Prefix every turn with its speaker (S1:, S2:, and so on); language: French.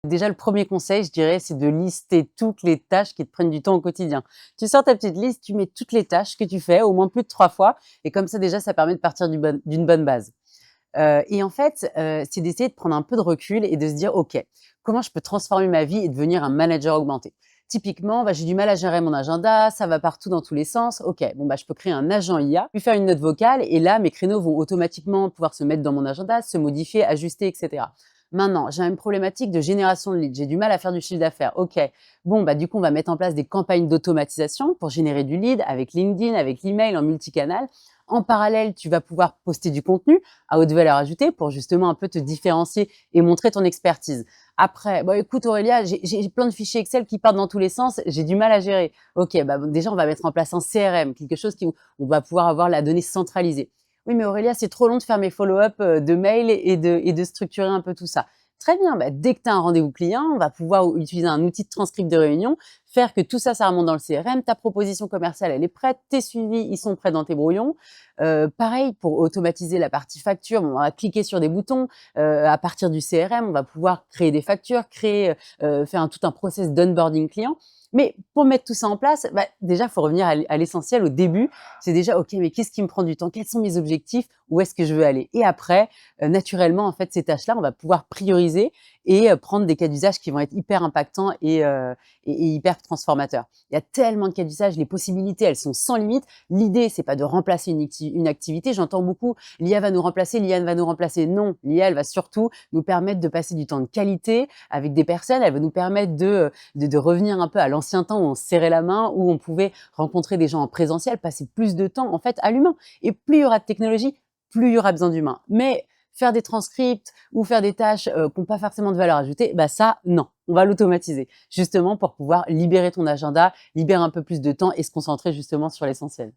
S1: Déjà, le premier conseil, je dirais, c'est de lister toutes les tâches qui te prennent du temps au quotidien. Tu sors ta petite liste, tu mets toutes les tâches que tu fais, au moins plus de 3 fois et comme ça, déjà, ça permet de partir d'une bonne base. Et en fait, c'est d'essayer de prendre un peu de recul et de se dire: «OK, comment je peux transformer ma vie et devenir un manager augmenté?» Typiquement, bah, j'ai du mal à gérer mon agenda, ça va partout dans tous les sens. OK, bon, bah, je peux créer un agent IA, lui faire une note vocale et là, mes créneaux vont automatiquement pouvoir se mettre dans mon agenda, se modifier, ajuster et cetera. Maintenant, j'ai une problématique de génération de leads, j'ai du mal à faire du chiffre d'affaires. OK, bon, bah, du coup, on va mettre en place des campagnes d'automatisation pour générer du lead avec LinkedIn, avec l'email en multicanal. En parallèle, tu vas pouvoir poster du contenu à haute valeur ajoutée pour justement un peu te différencier et montrer ton expertise. Après, bon, écoute Aurélia, j'ai plein de fichiers Excel qui partent dans tous les sens, j'ai du mal à gérer. OK, bah, bon, déjà, on va mettre en place un CRM, quelque chose qui on va pouvoir avoir la donnée centralisée. Oui, mais Aurélia, c'est trop long de faire mes follow-up de mails et de structurer un peu tout ça. Très bien, bah, dès que tu as un rendez-vous client, on va pouvoir utiliser un outil de transcript de réunion, faire que tout ça, ça remonte dans le CRM, ta proposition commerciale, elle est prête, tes suivis, ils sont prêts dans tes brouillons. Pareil, pour automatiser la partie facture, bon, on va cliquer sur des boutons. À partir du CRM, on va pouvoir créer des factures, faire tout un process d'onboarding client. Mais pour mettre tout ça en place, bah, déjà, il faut revenir à l'essentiel au début. C'est déjà, OK, mais qu'est-ce qui me prend du temps? Quels sont mes objectifs? Où est-ce que je veux aller? Et après, naturellement, en fait, ces tâches-là, on va pouvoir prioriser et prendre des cas d'usage qui vont être hyper impactants et hyper transformateurs. Il y a tellement de cas d'usage, les possibilités, elles sont sans limite. L'idée, c'est pas de remplacer une activité. J'entends beaucoup, l'IA va nous remplacer, l'IA va nous remplacer. Non, l'IA, elle va surtout nous permettre de passer du temps de qualité avec des personnes. Elle va nous permettre de revenir un peu à l'ancien temps où on se serrait la main, où on pouvait rencontrer des gens en présentiel, passer plus de temps, en fait, à l'humain. Et plus il y aura de technologie, plus il y aura besoin d'humains. Mais faire des transcripts ou faire des tâches qui n'ont pas forcément de valeur ajoutée, bah ça, non, on va l'automatiser, justement pour pouvoir libérer ton agenda, libérer un peu plus de temps et se concentrer justement sur l'essentiel.